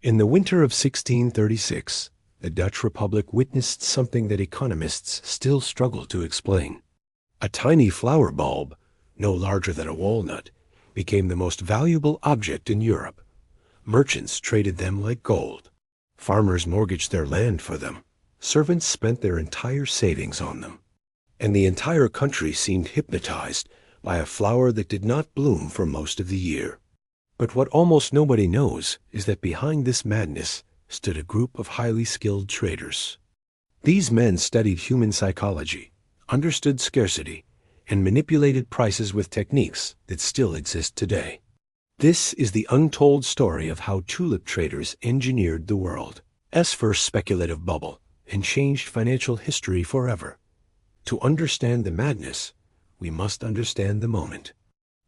In the winter of 1636, the Dutch Republic witnessed something that economists still struggle to explain. A tiny flower bulb, no larger than a walnut, became the most valuable object in Europe. Merchants traded them like gold. Farmers mortgaged their land for them. Servants spent their entire savings on them. And the entire country seemed hypnotized by a flower that did not bloom for most of the year. But what almost nobody knows is that behind this madness stood a group of highly skilled traders. These men studied human psychology, understood scarcity, and manipulated prices with techniques that still exist today. This is the untold story of how tulip traders engineered the world's first speculative bubble and changed financial history forever. To understand the madness, we must understand the moment.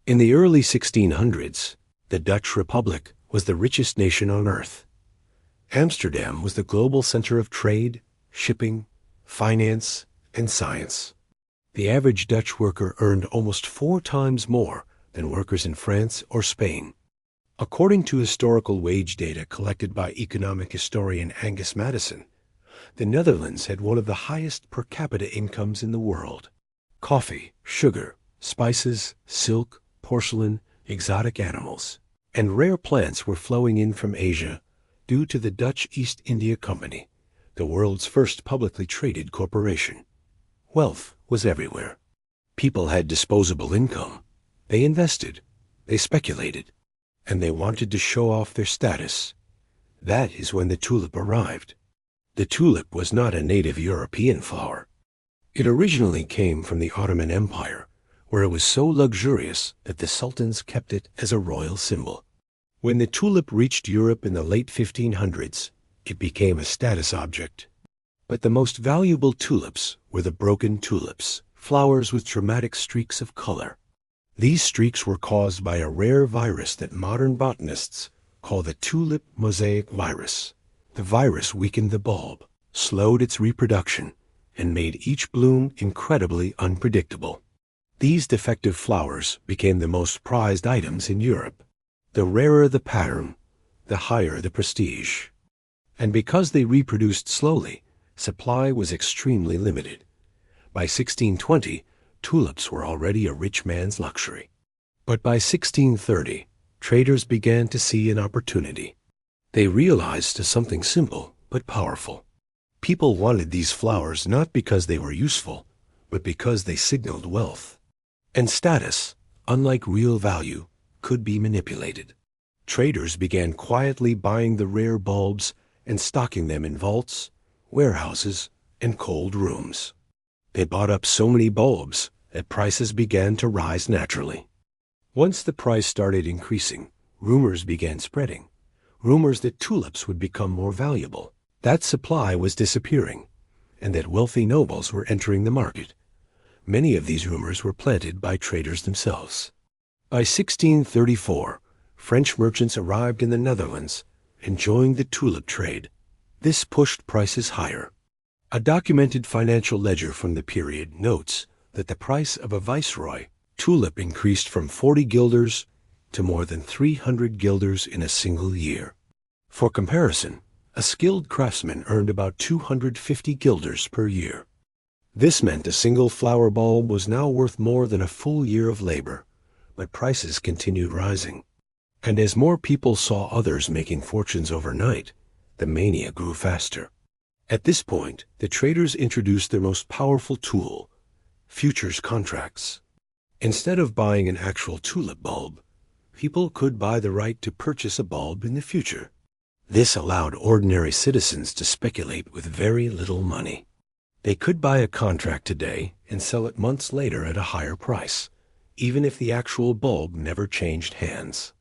In the early 1600s, the Dutch Republic was the richest nation on earth. Amsterdam was the global center of trade, shipping, finance, and science. The average Dutch worker earned almost 4 times more than workers in France or Spain. According to historical wage data collected by economic historian Angus Madison, the Netherlands had one of the highest per capita incomes in the world. Coffee, sugar, spices, silk, porcelain, exotic animals, and rare plants were flowing in from Asia due to the Dutch East India Company, the world's first publicly traded corporation. Wealth was everywhere. People had disposable income. They invested, they speculated, and they wanted to show off their status. That is when the tulip arrived. The tulip was not a native European flower. It originally came from the Ottoman Empire, where it was so luxurious that the sultans kept it as a royal symbol. When the tulip reached Europe in the late 1500s, it became a status object. But the most valuable tulips were the broken tulips, flowers with dramatic streaks of color. These streaks were caused by a rare virus that modern botanists call the tulip mosaic virus. The virus weakened the bulb, slowed its reproduction, and made each bloom incredibly unpredictable. These defective flowers became the most prized items in Europe. The rarer the pattern, the higher the prestige. And because they reproduced slowly, supply was extremely limited. By 1620, tulips were already a rich man's luxury. But by 1630, traders began to see an opportunity. They realized something simple but powerful. People wanted these flowers not because they were useful, but because they signaled wealth. And status, unlike real value, could be manipulated. Traders began quietly buying the rare bulbs and stocking them in vaults, warehouses, and cold rooms. They bought up so many bulbs that prices began to rise naturally. Once the price started increasing, rumors began spreading. Rumors that tulips would become more valuable, that supply was disappearing, and that wealthy nobles were entering the market. Many of these rumors were planted by traders themselves. By 1634, French merchants arrived in the Netherlands and joined the tulip trade. This pushed prices higher. A documented financial ledger from the period notes that the price of a viceroy tulip increased from 40 guilders to more than 300 guilders in a single year. For comparison, a skilled craftsman earned about 250 guilders per year. This meant a single flower bulb was now worth more than a full year of labor, but prices continued rising. And as more people saw others making fortunes overnight, the mania grew faster. At this point, the traders introduced their most powerful tool, futures contracts. Instead of buying an actual tulip bulb, people could buy the right to purchase a bulb in the future. This allowed ordinary citizens to speculate with very little money. They could buy a contract today and sell it months later at a higher price, even if the actual bulb never changed hands.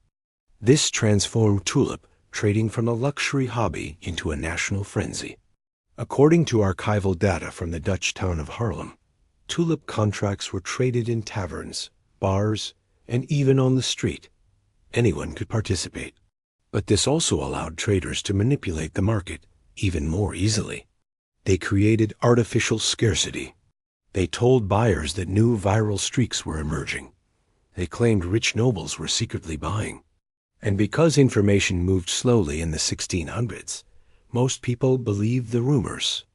This transformed tulip trading from a luxury hobby into a national frenzy. According to archival data from the Dutch town of Haarlem, tulip contracts were traded in taverns, bars, and even on the street. Anyone could participate. But this also allowed traders to manipulate the market even more easily. They created artificial scarcity. They told buyers that new viral streaks were emerging. They claimed rich nobles were secretly buying. And because information moved slowly in the 1600s, most people believed the rumors.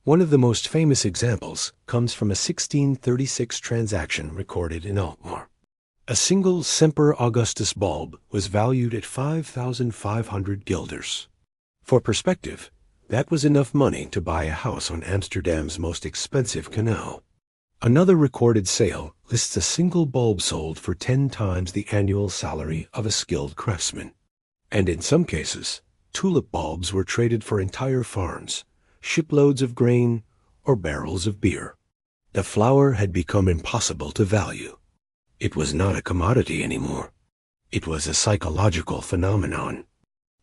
One of the most famous examples comes from a 1636 transaction recorded in Alkmaar. A single Semper Augustus bulb was valued at 5,500 guilders. For perspective, that was enough money to buy a house on Amsterdam's most expensive canal. Another recorded sale lists a single bulb sold for 10 times the annual salary of a skilled craftsman. And in some cases, tulip bulbs were traded for entire farms, shiploads of grain, or barrels of beer. The flower had become impossible to value. It was not a commodity anymore. It was a psychological phenomenon.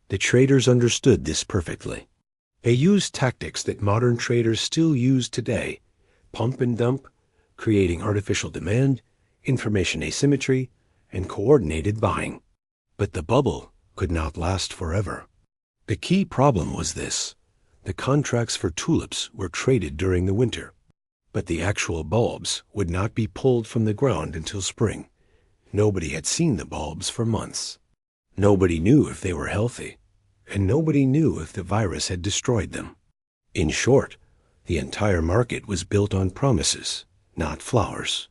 The traders understood this perfectly. They used tactics that modern traders still use today: pump and dump, creating artificial demand, information asymmetry, and coordinated buying. But the bubble could not last forever. The key problem was this: the contracts for tulips were traded during the winter, but the actual bulbs would not be pulled from the ground until spring. Nobody had seen the bulbs for months. Nobody knew if they were healthy, and nobody knew if the virus had destroyed them. In short, the entire market was built on promises, not flowers.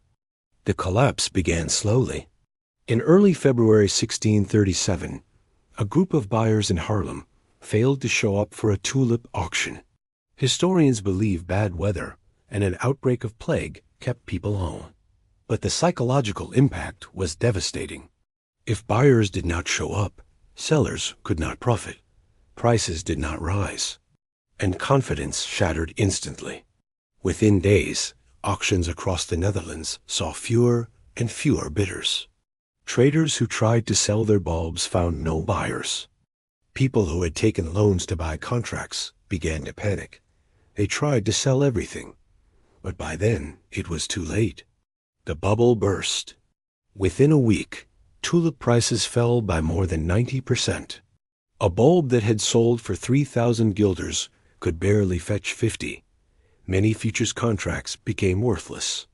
The collapse began slowly. In early February 1637, a group of buyers in Haarlem failed to show up for a tulip auction. Historians believe bad weather and an outbreak of plague kept people home. But the psychological impact was devastating. If buyers did not show up, sellers could not profit, prices did not rise, and confidence shattered instantly. Within days, auctions across the Netherlands saw fewer and fewer bidders. Traders who tried to sell their bulbs found no buyers. People who had taken loans to buy contracts began to panic. They tried to sell everything, but by then it was too late. The bubble burst. Within a week, tulip prices fell by more than 90%. A bulb that had sold for 3,000 guilders could barely fetch 50. Many futures contracts became worthless.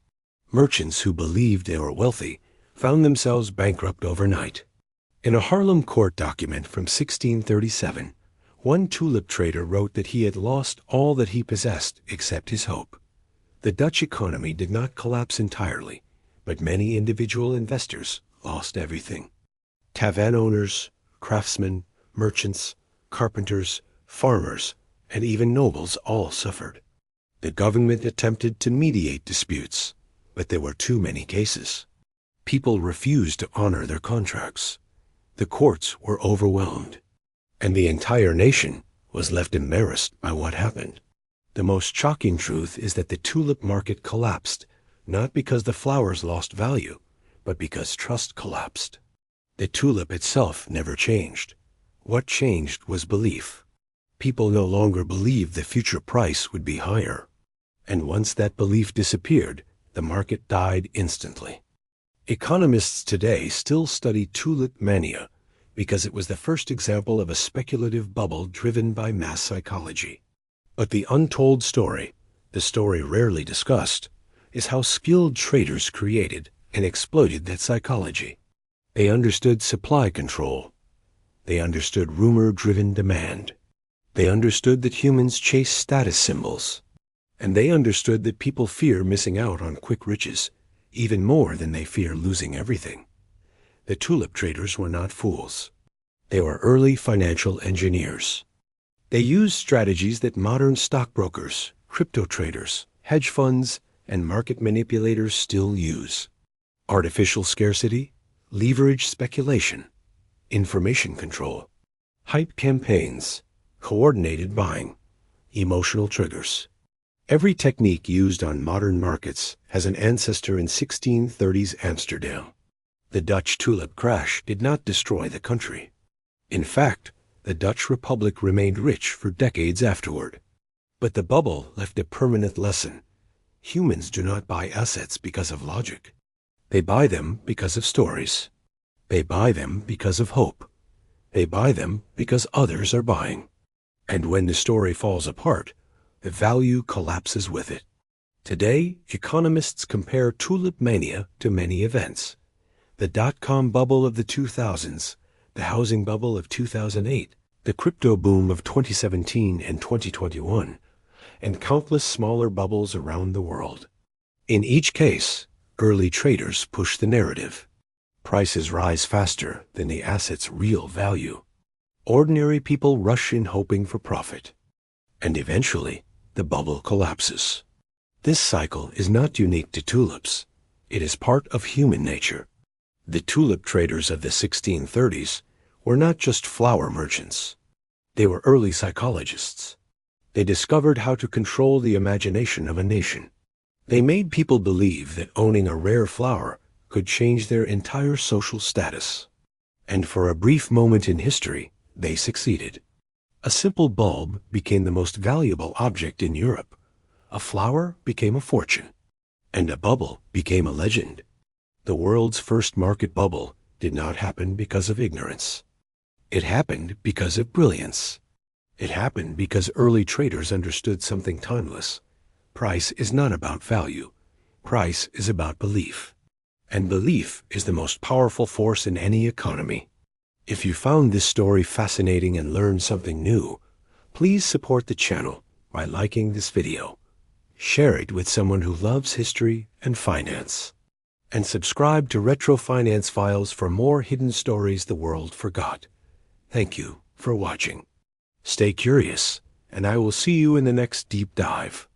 Merchants who believed they were wealthy found themselves bankrupt overnight. In a Haarlem court document from 1637, one tulip trader wrote that he had lost all that he possessed except his hope. The Dutch economy did not collapse entirely, but many individual investors lost everything. Tavern owners, craftsmen, merchants, carpenters, farmers, and even nobles all suffered. The government attempted to mediate disputes, but there were too many cases. People refused to honor their contracts. The courts were overwhelmed, and the entire nation was left embarrassed by what happened. The most shocking truth is that the tulip market collapsed, not because the flowers lost value, but because trust collapsed. The tulip itself never changed. What changed was belief. People no longer believed the future price would be higher. And once that belief disappeared, the market died instantly. Economists today still study Tulip Mania because it was the first example of a speculative bubble driven by mass psychology. But the untold story, the story rarely discussed, is how skilled traders created and exploited that psychology. They understood supply control. They understood rumor-driven demand. They understood that humans chase status symbols. And they understood that people fear missing out on quick riches, even more than they fear losing everything. The tulip traders were not fools. They were early financial engineers. They used strategies that modern stockbrokers, crypto traders, hedge funds, and market manipulators still use. Artificial scarcity, leveraged speculation, information control, hype campaigns, coordinated buying, emotional triggers. Every technique used on modern markets has an ancestor in 1630s Amsterdam. The Dutch tulip crash did not destroy the country. In fact, the Dutch Republic remained rich for decades afterward. But the bubble left a permanent lesson. Humans do not buy assets because of logic. They buy them because of stories. They buy them because of hope. They buy them because others are buying. And when the story falls apart, the value collapses with it. Today, economists compare Tulip Mania to many events. The dot-com bubble of the 2000s, the housing bubble of 2008, the crypto boom of 2017 and 2021, and countless smaller bubbles around the world. In each case, early traders push the narrative. Prices rise faster than the asset's real value. Ordinary people rush in hoping for profit. And eventually, the bubble collapses. This cycle is not unique to tulips. It is part of human nature. The tulip traders of the 1630s were not just flower merchants. They were early psychologists. They discovered how to control the imagination of a nation. They made people believe that owning a rare flower could change their entire social status. And for a brief moment in history, they succeeded. A simple bulb became the most valuable object in Europe. A flower became a fortune. And a bubble became a legend. The world's first market bubble did not happen because of ignorance. It happened because of brilliance. It happened because early traders understood something timeless. Price is not about value. Price is about belief. And belief is the most powerful force in any economy. If you found this story fascinating and learned something new, please support the channel by liking this video. Share it with someone who loves history and finance. And subscribe to Retro Finance Files for more hidden stories the world forgot. Thank you for watching. Stay curious, and I will see you in the next deep dive.